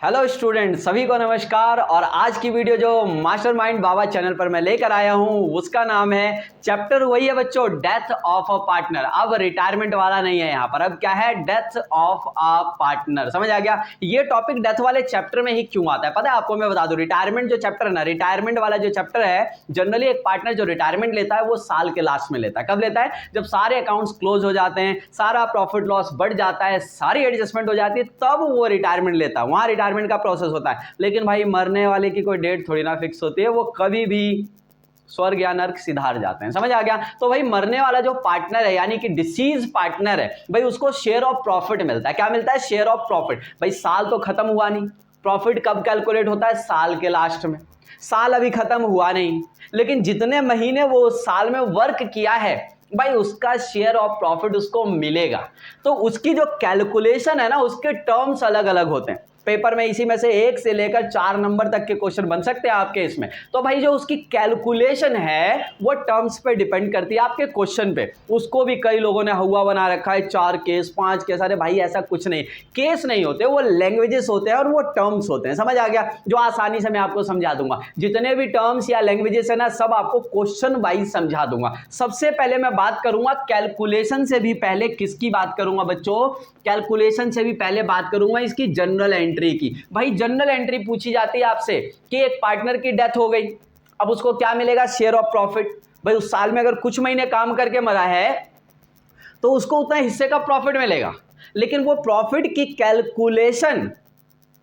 Hello student, सभी को नमस्कार। और आज की वीडियो जो मास्टरमाइंड बाबा चैनल पर मैं लेकर आया हूं उसका नाम है, चैप्टर वही है बच्चों, डेथ ऑफ अ पार्टनर। अब रिटायरमेंट वाला नहीं है यहाँ पर, अब क्या है, डेथ ऑफ अ पार्टनर। समझ आ गया? ये टॉपिक डेथ वाले चैप्टर में ही क्यों आता है पता है आपको? मैं बता दूं, रिटायरमेंट जो चैप्टर है ना, रिटायरमेंट वाला जो चैप्टर है, जनरली एक पार्टनर जो रिटायरमेंट लेता है वो साल के लास्ट में लेता है। कब लेता है? जब सारे अकाउंट्स क्लोज हो जाते हैं, सारा प्रॉफिट लॉस बढ़ जाता है, सारी एडजस्टमेंट हो जाती है, तब वो रिटायरमेंट लेता है। वहां रिटायरमेंट का प्रोसेस होता है। लेकिन भाई मरने वाले की कोई डेट थोड़ी ना फिक्स होती है, वो कभी भी स्वर्ग या नर्क सिधार जाते हैं। समझ आ गया? तो भाई मरने वाला जो पार्टनर है, यानी कि डिसीज पार्टनर है, भाई उसको शेयर ऑफ प्रॉफिट मिलता है। क्या मिलता है? Share of profit. भाई साल तो खत्म हुआ नहीं, प्रॉफिट कब कैलकुलेट होता है? साल के लास्ट में। साल अभी खत्म हुआ नहीं, लेकिन जितने महीने वो साल में वर्क किया है भाई उसका शेयर ऑफ प्रॉफिट उसको मिलेगा। तो उसकी जो कैलकुलेशन है ना, उसके टर्म्स अलग अलग होते हैं। पेपर में इसी में से 1 से लेकर 4 नंबर तक के क्वेश्चन बन सकते हैं आपके इसमें। तो भाई जो उसकी कैलकुलेशन है वो टर्म्स पे डिपेंड करती है आपके क्वेश्चन पे। उसको भी कई लोगों ने हुआ बना रखा है, 4 केस 5 केस। अरे भाई ऐसा कुछ नहीं, केस नहीं होते, वो लैंग्वेजेस होते हैं और वो टर्म्स होते हैं। समझ आ गया? जो आसानी से मैं आपको समझा दूंगा। जितने भी टर्म्स या लैंग्वेजेस है ना, सब आपको क्वेश्चन वाइज समझा दूंगा। सबसे पहले मैं बात करूंगा कैलकुलेशन से भी पहले, किसकी बात करूंगा बच्चों? कैलकुलेशन से भी पहले बात करूंगा इसकी जनरल एंट्री की। भाई जनरल एंट्री पूछी जाती है आपसे कि एक पार्टनर की डेथ हो गई, अब उसको क्या मिलेगा? Share of profit. भाई उस साल में अगर कुछ महीने काम करके मरा है तो उसको उतना हिस्से का प्रॉफिट मिलेगा। लेकिन वो प्रॉफिट की कैलकुलेशन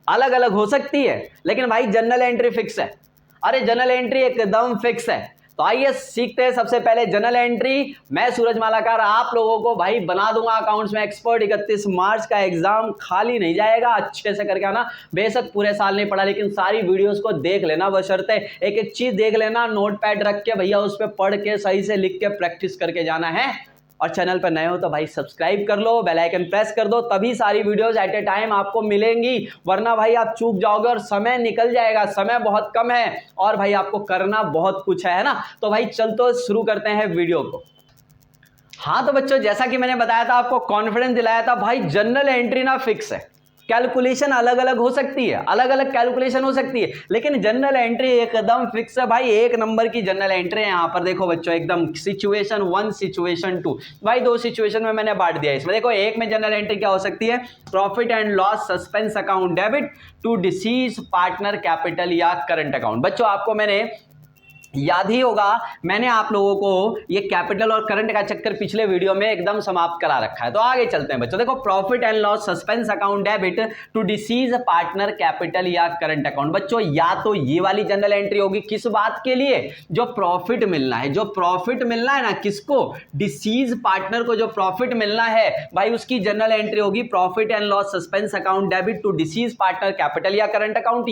अलग अलग हो सकती है, लेकिन भाई जनरल एंट्री फिक्स है। अरे जनरल एंट्री एकदम फिक्स है। तो आइए सीखते हैं सबसे पहले जनरल एंट्री। मैं सूरज मालाकार आप लोगों को भाई बना दूंगा अकाउंट्स में एक्सपर्ट। 31 मार्च का एग्जाम खाली नहीं जाएगा, अच्छे से करके आना। बेशक पूरे साल नहीं पढ़ा, लेकिन सारी वीडियोस को देख लेना, बशर्ते एक एक चीज देख लेना, नोट पैड रख के भैया उस पर पढ़ के सही से लिख के प्रैक्टिस करके जाना है। और चैनल पर नए हो तो भाई सब्सक्राइब कर लो, बेल आइकन प्रेस कर दो, तभी सारी वीडियोस एट ए टाइम आपको मिलेंगी। वरना भाई आप चूक जाओगे और समय निकल जाएगा। समय बहुत कम है और भाई आपको करना बहुत कुछ है ना। तो भाई चल तो शुरू करते हैं वीडियो को। हाँ तो बच्चों, जैसा कि मैंने बताया था, आपको कॉन्फिडेंस दिलाया था, भाई जनरल एंट्री ना फिक्स है। कैलकुलेशन अलग अलग हो सकती है, अलग अलग कैलकुलेशन हो सकती है, लेकिन जनरल एंट्री एकदम फिक्स है भाई। 1 नंबर की जनरल एंट्री है यहाँ पर। देखो बच्चों, एकदम सिचुएशन 1 सिचुएशन 2, भाई 2 सिचुएशन में मैंने बांट दिया इसमें। देखो एक में जनरल एंट्री क्या हो सकती है? Profit and loss suspense account debit to deceased partner capital या करंट अकाउंट। बच्चों आपको मैंने याद ही होगा, मैंने आप लोगों को ये कैपिटल और करंट का चक्कर पिछले वीडियो में एकदम समाप्त करा रखा है। तो आगे चलते हैं बच्चों। देखो profit and loss suspense account debit to deceased partner capital या करंट अकाउंट। बच्चों या तो ये वाली जनरल एंट्री होगी, किस बात के लिए? जो प्रॉफिट मिलना है। जो प्रॉफिट मिलना है ना, किसको? डिसीज पार्टनर को जो प्रॉफिट मिलना है भाई, उसकी जनरल एंट्री होगी profit and loss suspense account debit to deceased partner capital या करंट अकाउंट।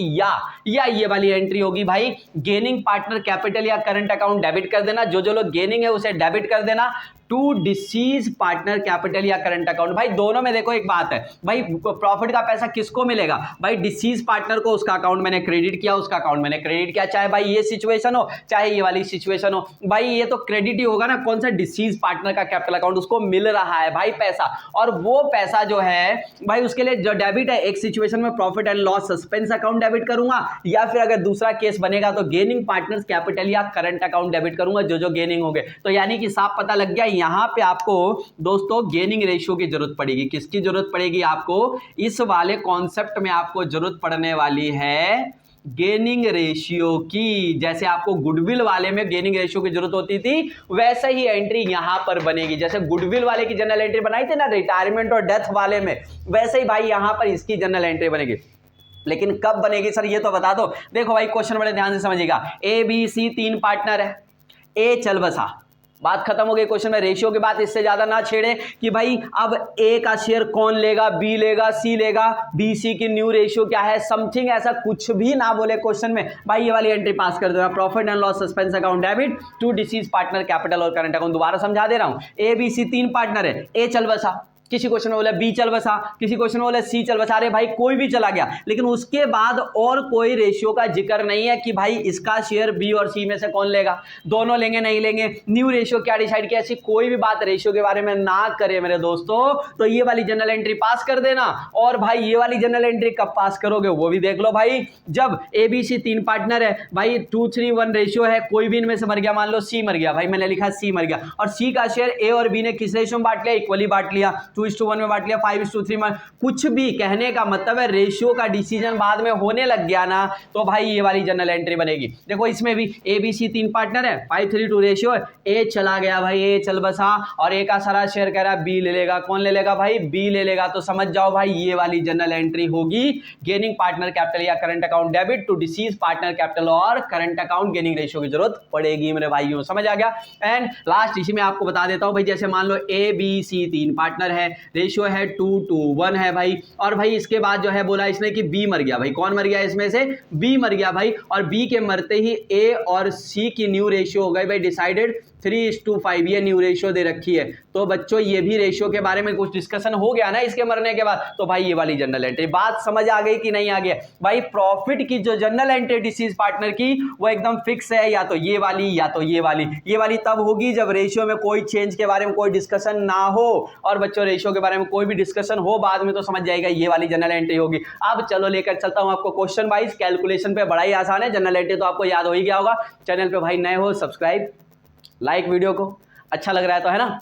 या ये वाली एंट्री होगी भाई गेनिंग पार्टनर कैपिटल या करंट अकाउंट डेबिट कर देना। जो लोग गेनिंग है उसे डेबिट कर देना टू डिसीज पार्टनर कैपिटल या करंट अकाउंट। भाई दोनों में देखो एक बात है, भाई प्रॉफिट का पैसा किसको मिलेगा? भाई डिसीज पार्टनर को। उसका अकाउंट मैंने क्रेडिट किया, उसका अकाउंट मैंने क्रेडिट किया, चाहे भाई ये सिचुएशन हो चाहे ये वाली सिचुएशन हो। भाई ये तो क्रेडिट ही होगा ना। कौन सा? डिसीज पार्टनर का कैपिटल अकाउंट, उसको मिल रहा है भाई पैसा। और वो पैसा जो है भाई उसके लिए जो डेबिट है, एक सिचुएशन में profit and loss suspense account debit करूंगा, या फिर अगर दूसरा केस बनेगा तो गेनिंग पार्टनर्स कैपिटल या करंट अकाउंट डेबिट करूंगा, जो गेनिंग हो गए। तो यानी कि साफ पता लग गया, यहां पे आपको दोस्तों गेनिंग रेशियो की जरूरत पड़ेगी। किसकी जरूरत पड़ेगी आपको? इस वाले कॉन्सेप्ट में आपको जरूरत पड़ने वाली है गेनिंग रेशियो की। जैसे आपको गुडविल वाले में गेनिंग रेशियो की जरूरत होती थी, वैसे ही एंट्री यहां पर बनेगी। जैसे गुडविल वाले की जनरल एंट्री बनाई थी ना रिटायरमेंट और डेथ वाले में, वैसे ही भाई यहां पर इसकी जनरल एंट्री बनेगी। लेकिन कब बनेगी सर ये तो बता दो। देखो भाई क्वेश्चन बड़े ध्यान से समझिएगा। ए बी सी 3 पार्टनर है, ए चल बसा, बात खत्म हो गई। क्वेश्चन में रेशियो की बात इससे ज्यादा ना छेड़े कि भाई अब ए का शेयर कौन लेगा, बी लेगा, सी लेगा, बी सी की न्यू रेशियो क्या है, समथिंग ऐसा कुछ भी ना बोले क्वेश्चन में। भाई ये वाली एंट्री पास कर देना, profit and loss suspense account debit to deceased partner capital और करंट अकाउंट। दोबारा समझा दे रहा हूं। ए बी सी 3 पार्टनर है, ए चल बसा, किसी क्वेश्चन में बोला बी चल बसा, किसी क्वेश्चन में बोला सी चल बसा, अरे भाई कोई भी चला गया, लेकिन उसके बाद और कोई रेशियो का जिक्र नहीं है कि भाई इसका शेयर बी और सी में से कौन लेगा, दोनों लेंगे नहीं लेंगे, न्यू रेशियो क्या डिसाइड किया, ऐसी कोई भी बात रेशियो के बारे में ना करे मेरे दोस्तों। तो ये वाली जनरल एंट्री पास कर देना। और भाई ये वाली जनरल एंट्री कब पास करोगे वो भी देख लो भाई, जब ए बी सी 3 पार्टनर है भाई, 2-3-1 रेशियो है, कोई भी इनमें से मर गया, मान लो सी मर गया, भाई मैंने लिखा सी मर गया, और सी का शेयर ए और बी ने किस रेशियो में बांट लिया, इक्वली बांट लिया, 2:1 में बांट लिया, 5:3 में, कुछ भी कहने का मतलब है रेशियो का डिसीजन बाद में होने लग गया ना, तो भाई ये वाली जनरल एंट्री बनेगी। देखो इसमें भी ए बी सी 3 पार्टनर है, 5:3 रेशियो है, ए चला गया भाई, ए चल बसा, और ए का सारा शेयर कह रहा है बी ले लेगा, कौन ले लेगा भाई, बी ले लेगा। तो समझ जाओ भाई ये वाली जनरल एंट्री होगी गेनिंग पार्टनर कैपिटल या current account debit to deceased partner capital और करंट अकाउंट गेनिंग रेशियो की जरूरत पड़ेगी मेरे भाइयों, समझ आ गया। एंड लास्ट इसी में आपको बता देता हूं भाई, जैसे मान लो ए बी सी 3 पार्टनर है, रेशियो है 2:1 है भाई, और भाई इसके बाद जो है बोला इसने कि बी मर गया, भाई कौन मर गया इसमें से, बी मर गया भाई, और बी के मरते ही ए और सी की न्यू रेशियो हो गई भाई डिसाइडेड 3:5, ये न्यू रेशियो दे रखी है। तो बच्चों ये भी रेशियो के बारे में कुछ डिस्कशन हो गया ना इसके मरने के बाद, तो भाई ये वाली जनरल एंट्री, बात समझ आ गई कि नहीं आ गया भाई। प्रॉफिट की जो जनरल एंट्री डिसीज पार्टनर की वो एकदम फिक्स है, या तो ये वाली या तो ये वाली। ये वाली तब होगी जब रेशियो में कोई चेंज के बारे में कोई डिस्कशन ना हो, और बच्चों रेशियो के बारे में कोई भी डिस्कशन हो बाद में तो समझ जाएगा ये वाली जनरल एंट्री होगी। अब चलो लेकर चलता हूं आपको क्वेश्चन वाइज, कैलकुलेशन पे बड़ा ही आसान है, जनरल एंट्री तो आपको याद हो ही गया होगा। चैनल पे भाई नए हो सब्सक्राइब, लाइक वीडियो को, अच्छा लग रहा है तो है ना,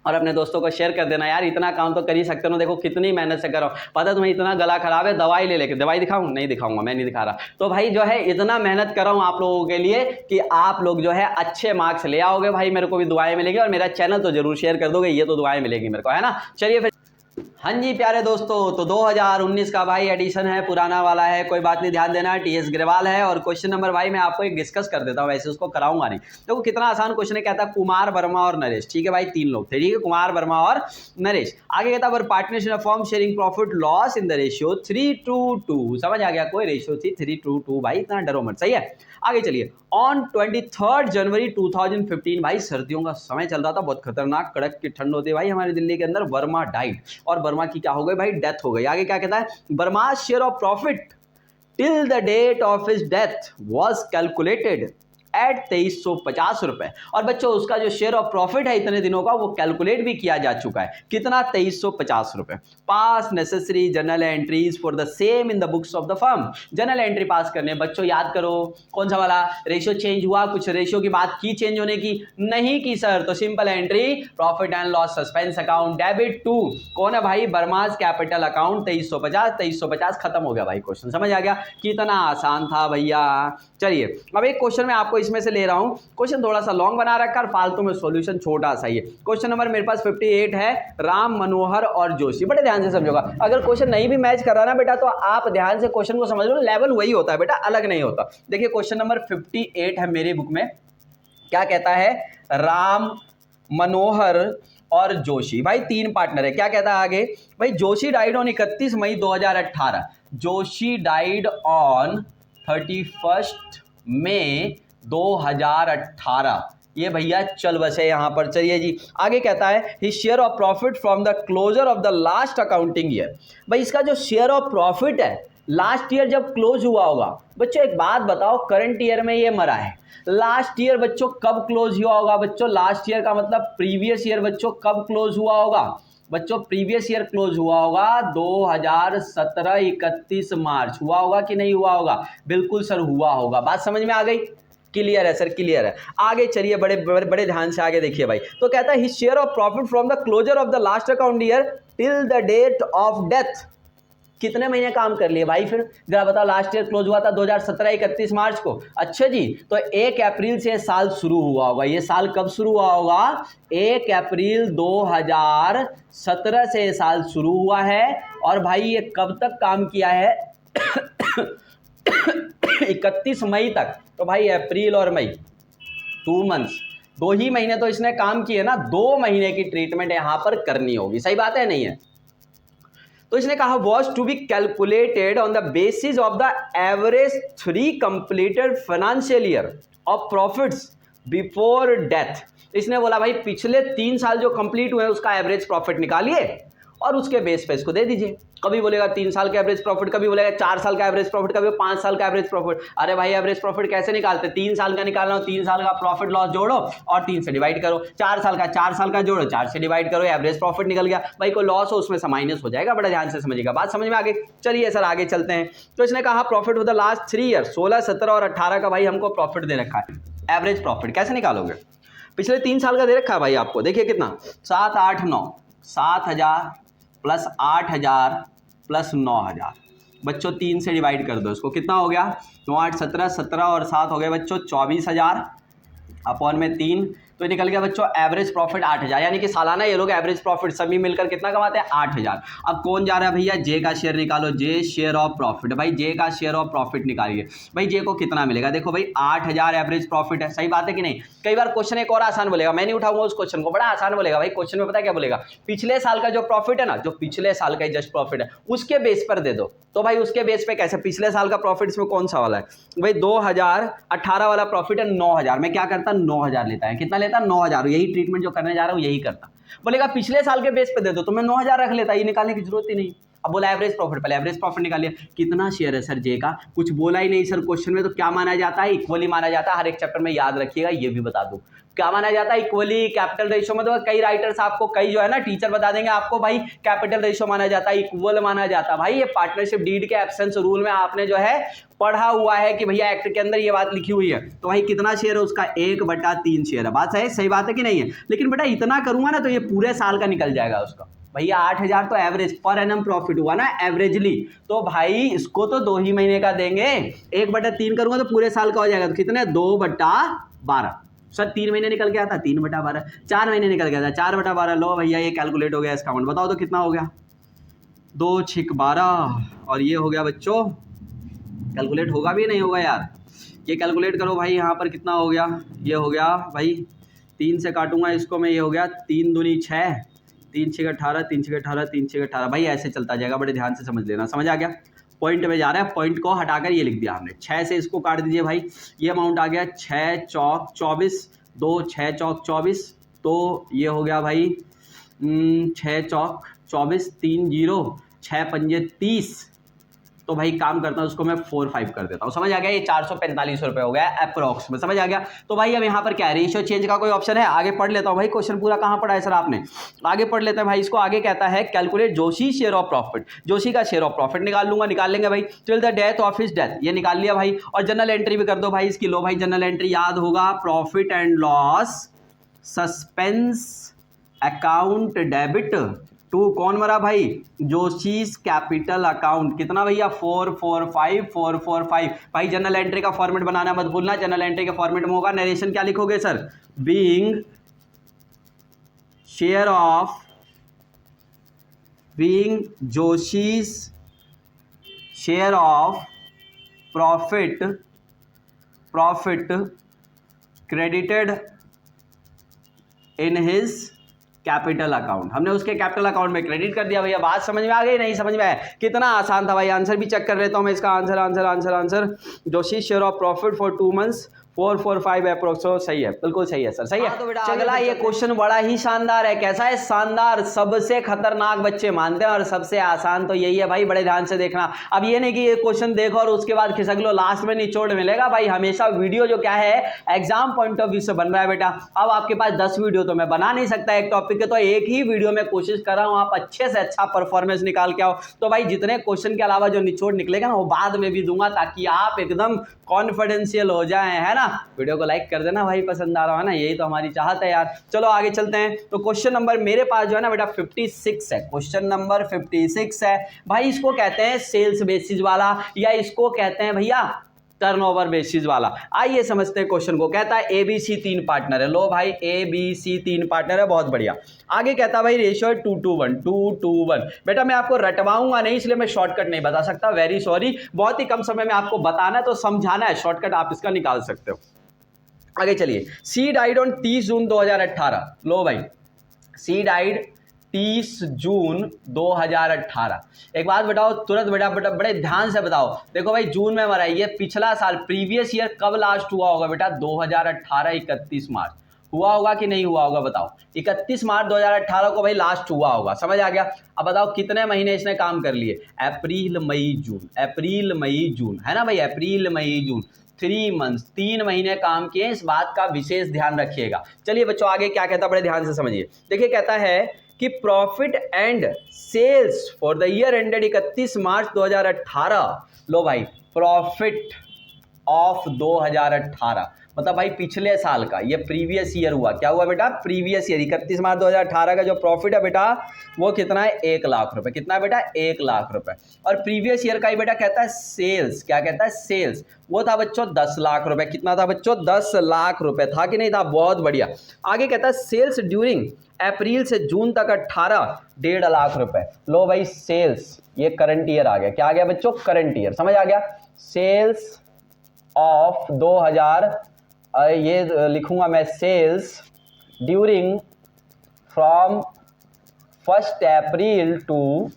और अपने दोस्तों को शेयर कर देना यार, इतना काम तो कर ही सकते हो। देखो कितनी मेहनत से करो, पता तुम्हें इतना गला खराब है, दवाई ले लेके, दवाई दिखाऊं, नहीं दिखाऊंगा, मैं नहीं दिखा रहा। तो भाई जो है इतना मेहनत कर रहा हूं आप लोगों के लिए कि आप लोग जो है अच्छे मार्क्स ले आओगे भाई, मेरे को भी दुआएं मिलेगी, और मेरा चैनल तो जरूर शेयर कर दोगे, ये तो दुआएं मिलेगी मेरे को, है ना। चलिए फिर, हाँ जी प्यारे दोस्तों, तो 2019 का भाई एडिशन है, पुराना वाला है, कोई बात नहीं, ध्यान देना, टीएस ग्रेवाल है। और क्वेश्चन नंबर भाई मैं आपको एक डिस्कस कर देता हूँ, वैसे उसको कराऊंगा नहीं। देखो कितना आसान क्वेश्चन है, कहता है कुमार वर्मा और नरेश, ठीक है भाई 3 लोग थे, ठीक है, कुमार वर्मा और नरेश। आगे कहता है partnership form sharing profit loss in the ratio 3:2, समझ आ गया, कोई रेशियो थी 3:2 भाई, इतना डरो मत, सही है। आगे चलिए, ऑन 23 जनवरी 2015 भाई सर्दियों का समय चल रहा था, बहुत खतरनाक कड़क की ठंड होती है भाई हमारी दिल्ली के अंदर, वर्मा डाइड, और वर्मा की क्या हो गई भाई, डेथ हो गई। आगे क्या कहता है, Verma share of profit till the date of his death was calculated at 2350 रुपए। और बच्चों उसका जो शेयर ऑफ प्रॉफिट है इतने दिनों का वो कैलकुलेट भी किया जा चुका है, कितना, 2350 रुपए। पास necessary general entries for the same in the books of the firm. General entry पास करने, बच्चों याद करो कौन सा वाला, रेशियो चेंज हुआ, कुछ रेशियो की बात की चेंज होने की, नहीं की सर, तो simple entry profit and loss suspense account debit to कौन है भाई, बर्माज कैपिटल अकाउंट 2350 खत्म हो गया भाई, क्वेश्चन समझ आ गया, कितना आसान था भैया। चलिए अब एक क्वेश्चन में आपको इसमें से ले रहा हूं, क्वेश्चन थोड़ा सा लॉन्ग बना रखा है, फालतू में सॉल्यूशन छोटा सा ही है। क्वेश्चन नंबर मेरे पास 58 है, राम मनोहर और जोशी, बड़े ध्यान से समझोगा। अगर क्वेश्चन नहीं भी मैच कर रहा ना बेटा तो आप ध्यान से क्वेश्चन को समझ लो, लेवल वही होता है बेटा, अलग नहीं होता। देखिए क्वेश्चन नंबर 58 है मेरी बुक में, क्या कहता है, राम मनोहर और जोशी भाई 3 पार्टनर है। क्या कहता है आगे भाई, Joshi died on 31 May 2018, Joshi died on 31 May 2018, ये भैया चल बसे यहां पर। चलिए जी आगे कहता है, he share of profit from the closure of the last accounting year. भाई इसका जो शेयर ऑफ प्रॉफिट है लास्ट ईयर जब क्लोज हुआ होगा, बच्चों एक बात बताओ, करंट ईयर में ये मरा है, लास्ट ईयर बच्चों कब क्लोज हुआ होगा, बच्चों लास्ट ईयर का मतलब प्रीवियस ईयर, बच्चों कब क्लोज हुआ होगा, बच्चों प्रीवियस ईयर क्लोज हुआ होगा 2017 31 मार्च, हुआ होगा कि नहीं हुआ होगा, बिल्कुल सर हुआ होगा, बात समझ में आ गई, क्लियर है सर, क्लियर है। आगे चलिए बड़े बड़े बड़े ध्यान से आगे देखिए भाई, तो कहता है his share of profit from the closure of the last account year till the date of death, कितने महीने काम कर लिए भाई, फिर जरा बताओ, लास्ट ईयर क्लोज हुआ था 2017 31 मार्च को, अच्छा जी, तो 1 अप्रैल से साल शुरू हुआ होगा, ये साल कब शुरू हुआ होगा, 1 अप्रैल 2017 से साल शुरू हुआ है, और भाई ये कब तक काम किया है 31 मई तक, तो भाई अप्रैल और मई 2 मंथ्स, 2 ही महीने तो इसने काम किए ना, 2 महीने की ट्रीटमेंट यहां पर करनी होगी, सही बात है नहीं है। तो इसने कहा was to be calculated on the basis of the average 3 completed financial year of profits before death. इसने बोला भाई पिछले 3 साल जो कंप्लीट हुए उसका एवरेज प्रॉफिट निकालिए और उसके बेस पे इसको दे दीजिए। कभी बोलेगा 3 साल का एवरेज प्रॉफिट, कभी बोलेगा 4 साल का एवरेज प्रॉफिट, कभी 5 साल का एवरेज प्रॉफिट। अरे भाई एवरेज प्रॉफिट कैसे निकालते? 3 साल का निकालना हो 3 साल का प्रॉफिट लॉस जोड़ो और 3 से डिवाइड करो, 4 साल का जोड़ो 4 से डिवाइड करो, एवरेज प्रॉफिट निकल गया। भाई कोई लॉस हो उसमें से माइनस हो जाएगा, बड़ा ध्यान से समझिएगा, बात समझ में आ गई। चलिए सर आगे चलते हैं। तो इसने कहा profit for the last 3 year 16, 17 और 18 का भाई हमको प्रॉफिट दे रखा है। एवरेज प्रॉफिट कैसे निकालोगे? पिछले 3 साल का दे रखा है भाई आपको, देखिए कितना 7, 8, 9, 7,000 प्लस 8,000 प्लस 9,000। बच्चों 3 से डिवाइड कर दो इसको, कितना हो गया? 9, 8, 17, 17 और 7 हो गए बच्चों 24,000 अपॉन में 3, तो निकल गया बच्चों एवरेज प्रॉफिट 8,000। यानी कि सालाना ये लोग एवरेज प्रॉफिट सभी मिलकर कितना कमाते हैं? 8,000। अब कौन जा रहा है भैया? जे का शेयर निकालो, जे शेयर ऑफ प्रॉफिट। भाई जे का शेयर ऑफ प्रॉफिट निकालिए। भाई जे को कितना मिलेगा? देखो भाई 8,000 एवरेज प्रॉफिट है, सही बात है कि नहीं? कई बार क्वेश्चन एक और आसान बोलेगा, मैं नहीं उठाऊंगा उस क्वेश्चन को, बड़ा आसान बोलेगा। भाई क्वेश्चन में पता है क्या बोलेगा? पिछले साल का जो प्रॉफिट है ना, जो पिछले साल का जस्ट प्रॉफिट है उसके बेस पर दे दो। तो भाई उसके बेस पे कैसे? पिछले साल का प्रॉफिट इसमें कौन सा वाला है? भाई 2018 वाला प्रॉफिट है 9,000। मैं क्या करता? 9,000 लेता है। कितना लेता? 9,000। यही ट्रीटमेंट जो करने जा रहा हूँ यही करता। बोलेगा पिछले साल के बेस पे दे दो, तो मैं 9,000 रख लेता, ये निकालने की जरूरत ही नहीं। अब बोला एवरेज प्रॉफिट, पहले एवरेज प्रॉफिट निकालिए। कितना शेयर है सर जे का? कुछ बोला ही नहीं सर क्वेश्चन में। तो क्या माना जाता है? इक्वली माना जाता है। हर एक चैप्टर में याद रखिएगा, ये भी बता दूं क्या माना जाता है? इक्वली। कैपिटल रेशियो में तो कई राइटर्स आपको, कई जो है ना टीचर बता देंगे आपको भाई कैपिटल रेशियो माना जाता है, इक्वल माना जाता है। भाई ये पार्टनरशिप डीड के एब्सेंस रूल में आपने जो है पढ़ा हुआ है कि भैया एक्ट के अंदर ये बात लिखी हुई है। तो भाई कितना शेयर है उसका? 1/3 शेयर है। बात सही बात है कि नहीं है? लेकिन बेटा इतना करूंगा ना तो ये पूरे साल का निकल जाएगा उसका। भैया 8,000 तो एवरेज पर एनम प्रॉफिट हुआ ना एवरेजली, तो भाई इसको तो 2 ही महीने का देंगे। 1/3 करूंगा तो पूरे साल का हो जाएगा। तो कितने? 2/12। सर 3 महीने निकल गया था, 3/12। 4 महीने निकल गया था, 4/12। लो भैया ये कैलकुलेट हो गया इसका अमाउंट। बताओ तो कितना हो गया? 2 6 12 और ये हो गया बच्चों, कैलकुलेट होगा भी नहीं होगा यार? ये कैलकुलेट करो भाई, यहाँ पर कितना हो गया? ये हो गया भाई 3 से काटूंगा इसको मैं, ये हो गया 3 दूनी 6, 3 6 18, 3 6 18, 3 6 18। भाई ऐसे चलता जाएगा, बड़े ध्यान से समझ लेना। समझ आ गया? पॉइंट में जा रहा है, पॉइंट को हटाकर ये लिख दिया हमने। 6 से इसको काट दीजिए भाई, ये अमाउंट आ गया 6 चौक 24, 2 6 चौक 24, तो ये हो गया भाई 6 चौक 24, 3 0, 6 पंजे 30। तो भाई काम करता हूँ उसको मैं 4-5 कर देता हूँ। समझ आ गया? ये 445 रुपये हो गया अप्रोक्स में। समझ आ गया? तो भाई अब यहाँ पर क्या है? रेशियो चेंज का कोई ऑप्शन है? आगे पढ़ लेता हूँ भाई, क्वेश्चन पूरा कहाँ पढ़ा है सर आपने? आगे पढ़ लेते हैं भाई इसको। आगे कहता है calculate Joshi share of profit. Joshi का शेयर ऑफ प्रॉफिट निकाल लेंगे भाई। Till the death of his death, ये निकाल लिया भाई। और जनरल एंट्री भी कर दो भाई इसकी। लो भाई जनरल एंट्री याद होगा, profit and loss suspense account debit to कौन मरा भाई? Joshi's capital account. कितना भैया? 445। भाई जनरल एंट्री का फॉर्मेट बनाना मत भूलना। जनरल एंट्री के फॉर्मेट में होगा, नरेशन क्या लिखोगे sir? Being Joshi's share of profit credited in his capital account. हमने उसके कैपिटल अकाउंट में क्रेडिट कर दिया। भैया बात समझ में आ गई? नहीं समझ में आया? कितना आसान था भाई। आंसर भी चेक कर लेता हूं मैं इसका। Answer Joshi share of profit for 2 months 445 approx. सही है, बिल्कुल सही है सर, सही है। तो बेटा अगला ये क्वेश्चन बड़ा ही शानदार है। कैसा है? शानदार। सबसे खतरनाक बच्चे मानते हैं और सबसे आसान तो यही है भाई, बड़े ध्यान से देखना। अब ये नहीं कि ये क्वेश्चन देखो और उसके बाद खिसक लो, लास्ट में निचोड़ मिलेगा भाई। हमेशा वीडियो जो क्या है एग्जाम पॉइंट ऑफ व्यू से बन रहा है बेटा। अब आपके पास 10 वीडियो तो मैं बना नहीं सकता एक टॉपिक के, तो एक ही वीडियो में कोशिश कर रहा हूं आप अच्छे से अच्छा परफॉर्मेंस निकाल के आओ। तो भाई जितने क्वेश्चन के अलावा जो निचोड़ निकलेगा ना वो बाद में भी दूंगा, ताकि आप एकदम कॉन्फिडेंशियल हो जाए, है ना? वीडियो को लाइक कर देना भाई, पसंद आ रहा है ना? यही तो हमारी चाहत है यार। चलो आगे चलते हैं। तो क्वेश्चन नंबर मेरे पास जो है ना बेटा 56 है। क्वेश्चन नंबर 56 है भाई। इसको कहते हैं सेल्स बेसिस वाला, या इसको कहते हैं भैया टर्नओवर बेसिस वाला। आइए समझते हैं क्वेश्चन को। कहता है ABC 3 पार्टनर है। लो भाई ABC 3 पार्टनर है, बहुत बढ़िया। आगे कहता है भाई रेशियो है 2:1। बेटा मैं आपको रटवाऊंगा नहीं, इसलिए मैं शॉर्टकट नहीं बता सकता, वेरी सॉरी। बहुत ही कम समय में आपको बताना है तो समझाना है, शॉर्टकट आप इसका निकाल सकते हो। आगे चलिए। सी डाइड ऑन 30 जून 2018। लो भाई सी डाइड 30 जून 2018। एक बात बताओ तुरंत बेटा, बड़े ध्यान से बताओ। देखो भाई जून में मरा, ये पिछला साल प्रीवियस ईयर कब लास्ट हुआ होगा बेटा? 2018 31 मार्च। हुआ होगा कि नहीं हुआ होगा बताओ। 31 मार्च 2018 को भाई लास्ट हुआ होगा, समझ आ गया। अब बताओ कितने महीने इसने काम कर लिए, अप्रैल मई जून, अप्रैल मई जून, है ना भाई, अप्रैल मई जून, 3 मंथ्स, 3 महीने काम किए। इस बात का विशेष ध्यान रखिएगा। चलिए बच्चों आगे क्या कहता है बड़े ध्यान से समझिए। देखिए कहता है कि profit and sales for the year ended 31 March 2018। लो भाई, प्रॉफिट ऑफ 2018 मतलब भाई पिछले साल का, ये प्रीवियस ईयर हुआ। क्या हुआ बेटा, प्रीवियस ईयर। 31 मार्च 2018 का जो प्रॉफिट है बेटा वो कितना है, 1 लाख रुपए। कितना है बेटा, 1 लाख रुपए। और प्रीवियस ईयर का ही बेटा कहता है सेल्स, क्या कहता है, सेल्स, वो था बच्चों 10 लाख रुपए। कितना था बच्चों, 10 लाख रुपए था कि नहीं था, बहुत बढ़िया। आगे कहता है सेल्स ड्यूरिंग अप्रैल से जून तक 18, 1.5 लाख रुपए। लो भाई सेल्स, ये करंट ईयर आ गया। क्या आ गया बच्चों, करंट ईयर, समझ आ गया। सेल्स ऑफ 2000, ये लिखूंगा मैं, sales during from 1 April to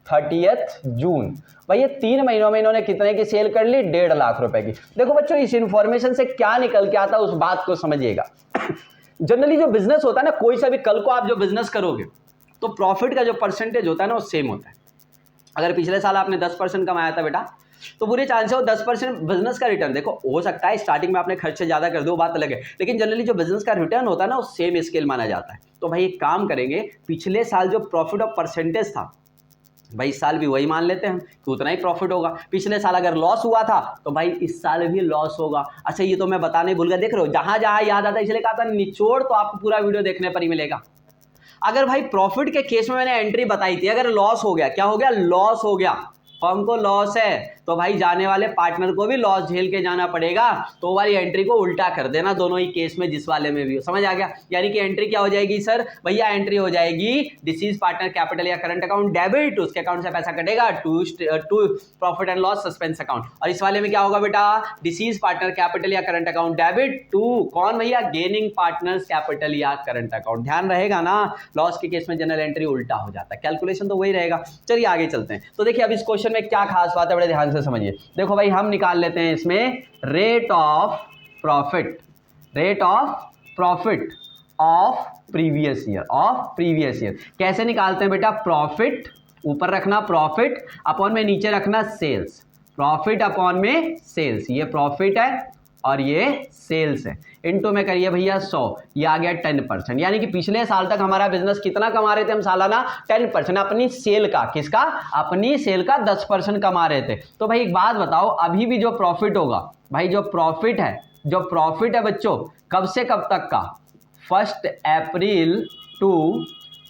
30 June. भाई ये 3 महीनों में इन्होंने कितने की सेल कर ली, 1.5 लाख रुपए की। देखो बच्चों इस इंफॉर्मेशन से क्या निकल के आता है उस बात को समझिएगा। जनरली जो बिजनेस होता है ना, कोई सा भी कल को आप जो बिजनेस करोगे तो प्रॉफिट का जो परसेंटेज होता है ना वो सेम होता है। अगर पिछले साल आपने 10% कमाया था बेटा, तो पूरे चांस है वो 10% बिजनेस का रिटर्न, देखो हो सकता है स्टार्टिंग में आपने खर्चे ज्यादा कर दो, बात अलग है, लेकिन जनरली जो बिजनेस का रिटर्न होता है ना वो सेम स्केल माना जाता है। तो भाई एक काम करेंगे, पिछले साल जो प्रॉफिट ऑफ परसेंटेज था भाई इस साल भी वही मान लेते हैं कि उतना ही प्रॉफिट होगा। पिछले साल अगर लॉस हुआ था तो भाई इस साल भी लॉस होगा। अच्छा ये तो मैं बताने भूल गया, देख रहे हो जहां जहां याद आता है, इसलिए कहा था निचोड़ तो आपको पूरा वीडियो देखने पर ही मिलेगा। अगर भाई प्रॉफिट के केस में मैंने एंट्री बताई थी, अगर लॉस हो गया, क्या हो गया, लॉस हो गया, फर्म को लॉस है, तो भाई जाने वाले पार्टनर को भी लॉस झेल के जाना पड़ेगा। तो वाली एंट्री को उल्टा कर देना दोनों ही केस में, जिस वाले में भी हो, समझ आ गया। यानी कि एंट्री क्या हो जाएगी सर, भैया एंट्री हो जाएगी डिसीज पार्टनर कैपिटल या करंट अकाउंट डेबिट, उसके अकाउंट से पैसा कटेगा to profit and loss suspense account. और इस वाले में क्या होगा बेटा, डिसीज पार्टनर कैपिटल या करंट अकाउंट डेबिट टू कौन भैया, गेनिंग पार्टनर्स कैपिटल या करंट अकाउंट। ध्यान रहेगा ना, लॉस के केस में जनरल एंट्री उल्टा हो जाता है, कैलकुलेशन तो वही रहेगा। चलिए आगे चलते हैं। तो देखिए अब इस क्वेश्चन में क्या खास बात है, बड़े ध्यान से समझिए। देखो भाई हम निकाल लेते हैं इसमें rate of profit, rate of profit of previous year, of previous year. कैसे निकालते हैं बेटा, प्रॉफिट ऊपर रखना, प्रॉफिट अपॉन में नीचे रखना सेल्स, प्रॉफिट अपॉन में सेल्स, ये प्रॉफिट है और ये सेल्स है, इनटू में करिए भैया 100, ये आ गया 10%। यानी कि पिछले साल तक हमारा बिजनेस कितना कमा रहे थे हम सालाना, 10%। अपनी सेल का, किसका, अपनी सेल का 10% कमा रहे थे। तो भाई एक बात बताओ, अभी भी जो प्रॉफिट होगा भाई, जो प्रॉफिट है, जो प्रॉफिट है बच्चों कब से कब तक का, 1 अप्रैल टू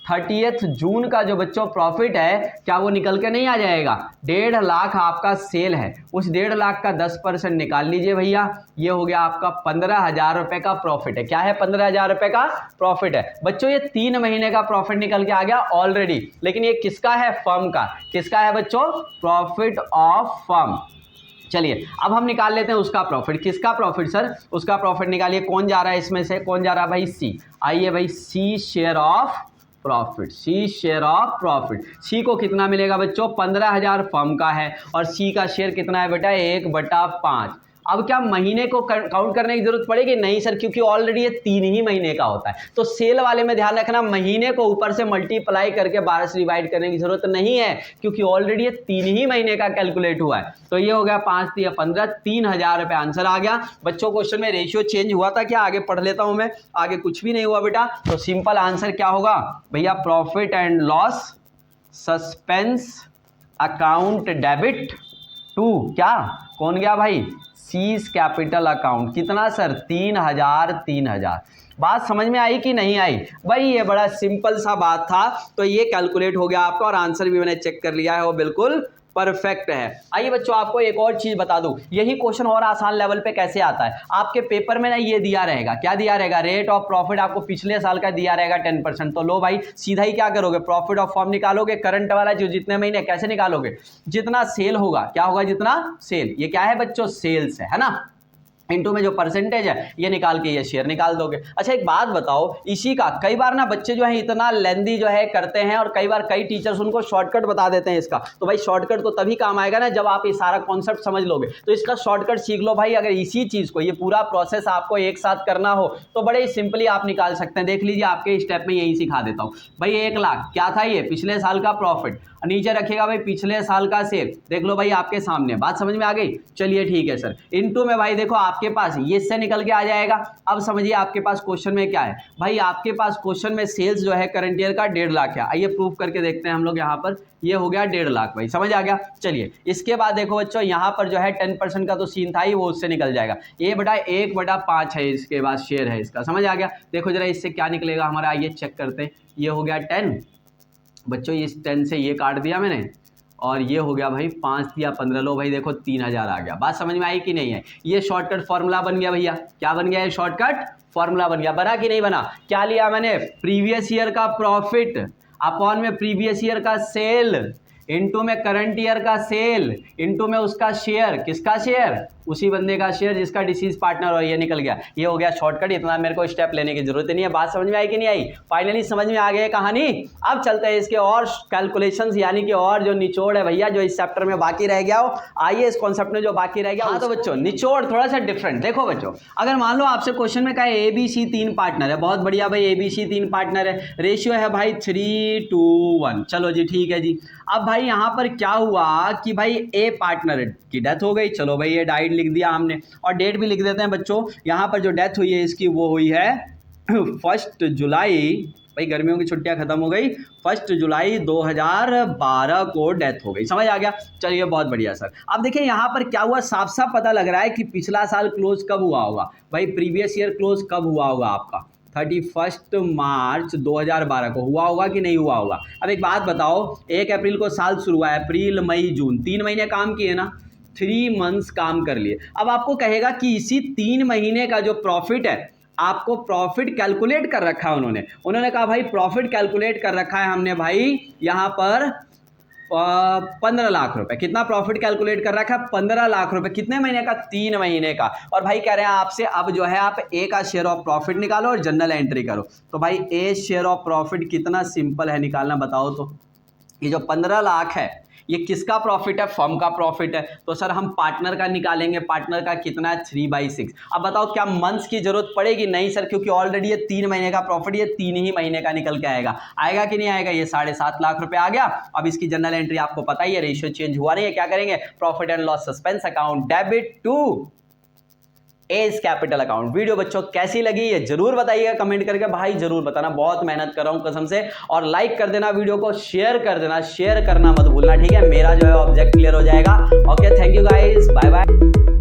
30 जून का जो बच्चों प्रॉफिट है, क्या वो निकल के नहीं आ जाएगा। 1.5 लाख आपका सेल है, उस 1.5 लाख का 10% निकाल लीजिए भैया, ये हो गया आपका 15,000 रुपए का प्रॉफिट है। क्या है, 15,000 रुपए का प्रॉफिट है बच्चों। ये 3 महीने का प्रॉफिट निकल के आ गया ऑलरेडी, लेकिन ये किसका है, फर्म का। किसका है बच्चों, प्रॉफिट ऑफ फर्म। चलिए अब हम निकाल लेते हैं उसका प्रॉफिट। किसका प्रॉफिट सर, उसका प्रॉफिट निकालिए। कौन जा रहा है इसमें से, कौन जा रहा है भाई, सी। आइए भाई, C share of profit, C share of profit. C को कितना मिलेगा बच्चों, 15,000 फर्म का है और सी का शेयर कितना है बेटा, 1/5। अब क्या महीने को काउंट करने की जरूरत पड़ेगी, नहीं सर, क्योंकि ऑलरेडी ये 3 ही महीने का होता है। तो सेल वाले में ध्यान रखना, महीने को ऊपर से मल्टीप्लाई करके 12 से डिवाइड करने की जरूरत नहीं है, क्योंकि ऑलरेडी ये 3 ही महीने का कैलकुलेट हुआ है। तो ये हो गया 5 × 15, 3,000 रुपए आंसर आ गया बच्चों। क्वेश्चन में रेशियो चेंज हुआ था क्या, आगे पढ़ लेता हूं मैं, आगे कुछ भी नहीं हुआ बेटा। तो सिंपल आंसर क्या होगा भैया, profit and loss suspense account debit to, क्या कौन गया भाई, सीज कैपिटल अकाउंट। कितना सर, 3,000। बात समझ में आई कि नहीं आई भाई, ये बड़ा सिंपल सा बात था। तो ये कैलकुलेट हो गया आपका और आंसर भी मैंने चेक कर लिया है, वो बिल्कुल परफेक्ट है। आइए बच्चों आपको एक और चीज बता दूं, यही क्वेश्चन और आसान लेवल पे कैसे आता है। आपके पेपर में ना ये दिया रहेगा, क्या दिया रहेगा, रेट ऑफ प्रॉफिट आपको पिछले साल का दिया रहेगा 10%। तो लो भाई सीधा ही क्या करोगे, प्रॉफिट ऑफ फर्म निकालोगे, करंट वाला जो जितने महीने, कैसे निकालोगे, जितना सेल होगा, क्या होगा, जितना सेल, ये क्या है बच्चों, सेल्स है ना। इनटू में जो परसेंटेज है ये निकाल के ये शेयर निकाल दोगे। अच्छा एक बात बताओ, इसी का कई बार ना बच्चे जो है इतना लेंदी जो है करते हैं और कई बार कई टीचर्स उनको शॉर्टकट बता देते हैं इसका। तो भाई शॉर्टकट तो तभी काम आएगा ना जब आप ये सारा कॉन्सेप्ट समझ लोगे। तो इसका शॉर्टकट सीख लो भाई। अगर इसी चीज़ को, ये पूरा प्रोसेस आपको एक साथ करना हो तो बड़े ही सिंपली आप निकाल सकते हैं। देख लीजिए आपके स्टेप में यही सिखा देता हूँ भाई। 1 लाख क्या था, ये पिछले साल का प्रॉफिट, नीचे रखिएगा भाई पिछले साल का सेल। देख लो भाई आपके सामने, बात समझ में आ गई। चलिए ठीक है सर। इनटू में भाई देखो आपके पास ये से निकल के आ जाएगा। अब समझिए आपके पास क्वेश्चन में क्या है भाई, आपके पास क्वेश्चन में सेल्स जो है करंट ईयर का 1.5 लाख है। आइए प्रूफ करके देखते हैं हम लोग। यहाँ पर ये हो गया 1.5 लाख भाई, समझ आ गया। चलिए इसके बाद देखो बच्चों, यहाँ पर जो है 10% का तो सीन था ही, वो उससे निकल जाएगा। A/1/5 है इसके बाद शेयर है इसका, समझ आ गया। देखो जरा इससे क्या निकलेगा हमारा, आइए चेक करते हैं। ये हो गया 10 बच्चों, इस 10 से ये काट दिया मैंने और ये हो गया भाई 5 दिया 15। लो भाई देखो 3000 आ गया। बात समझ में आई कि नहीं है। ये शॉर्टकट फॉर्मूला बन गया भैया। क्या बन गया, ये शॉर्टकट फॉर्मूला बन गया। बना कि नहीं बना। क्या लिया मैंने, प्रीवियस ईयर का प्रॉफिट अपॉन में प्रीवियस ईयर का सेल इनटू में करंट ईयर का सेल इनटू में उसका शेयर। किसका शेयर, उसी बंदे का शेयर जिसका डिसीज पार्टनर, और ये निकल गया। ये हो गया शॉर्टकट। इतना मेरे को स्टेप लेने की जरूरत नहीं है। बात समझ में आई कि नहीं आई। फाइनली समझ में आ गई कहानी। अब चलते हैं इसके और कैलकुलेशंस, यानी कि और जो निचोड़ है भैया जो इस चैप्टर में बाकी रह गया हो। आइए इस कॉन्सेप्ट में जो बाकी रह गया। हाँ तो बच्चों निचोड़ थोड़ा सा डिफरेंट। देखो बच्चों, अगर मान लो आपसे क्वेश्चन में कहा ABC 3 पार्टनर है, बहुत बढ़िया भाई ABC 3 पार्टनर है, रेशियो है भाई 3:1। चलो जी ठीक है जी। अब भाई यहाँ पर क्या हुआ कि भाई A पार्टनर की डेथ हो गई। चलो भाई ये डाइड लिख दिया हमने और डेट भी लिख देते हैं बच्चों। यहाँ पर जो डेथ हुई है इसकी वो हुई है 1 जुलाई। भाई गर्मियों की छुट्टियां खत्म हो गई, 1 जुलाई 2012 को डेथ हो गई। समझ आ गया। चलिए बहुत बढ़िया सर। अब देखिए यहाँ पर क्या हुआ, साफ साफ पता लग रहा है कि पिछला साल क्लोज कब हुआ होगा भाई, प्रीवियस ईयर क्लोज कब हुआ होगा आपका 31 मार्च 2012 को हुआ होगा कि नहीं हुआ होगा। अब एक बात बताओ, 1 अप्रैल को साल शुरू हुआ है, अप्रैल मई जून 3 महीने काम किए ना, 3 मंथ्स काम कर लिए। अब आपको कहेगा कि इसी 3 महीने का जो प्रॉफिट है, आपको प्रॉफिट कैलकुलेट कर रखा है उन्होंने कहा भाई प्रॉफिट कैलकुलेट कर रखा है हमने भाई यहाँ पर 15 लाख रुपए। कितना प्रॉफिट कैलकुलेट कर रखा है, 15 लाख रुपए। कितने महीने का, 3 महीने का। और भाई कह रहे हैं आपसे अब जो है आप ए का शेयर ऑफ प्रॉफिट निकालो और जनरल एंट्री करो। तो भाई ए शेयर ऑफ प्रॉफिट कितना सिंपल है निकालना, बताओ तो। ये जो 15 लाख है ये किसका प्रॉफिट है, फर्म का प्रॉफिट है। तो सर हम पार्टनर का निकालेंगे, पार्टनर का कितना है 3/6। अब बताओ क्या मंथ्स की जरूरत पड़ेगी, नहीं सर, क्योंकि ऑलरेडी ये 3 महीने का प्रॉफिट ये 3 ही महीने का निकल के आएगा। आएगा कि नहीं आएगा, ये 7.5 लाख रुपए आ गया। अब इसकी जनरल एंट्री आपको पता ही है, रेशियो चेंज हुआ नहीं है। क्या करेंगे, profit and loss suspense account debit to A's capital account. Video बच्चों कैसी लगी ये जरूर बताइएगा कमेंट करके, भाई जरूर बताना। बहुत मेहनत कर रहा हूं कसम से। और लाइक कर देना, वीडियो को शेयर कर देना, शेयर करना मत भूलना, ठीक है। मेरा जो है ऑब्जेक्ट क्लियर हो जाएगा। Okay, thank you guys, bye bye.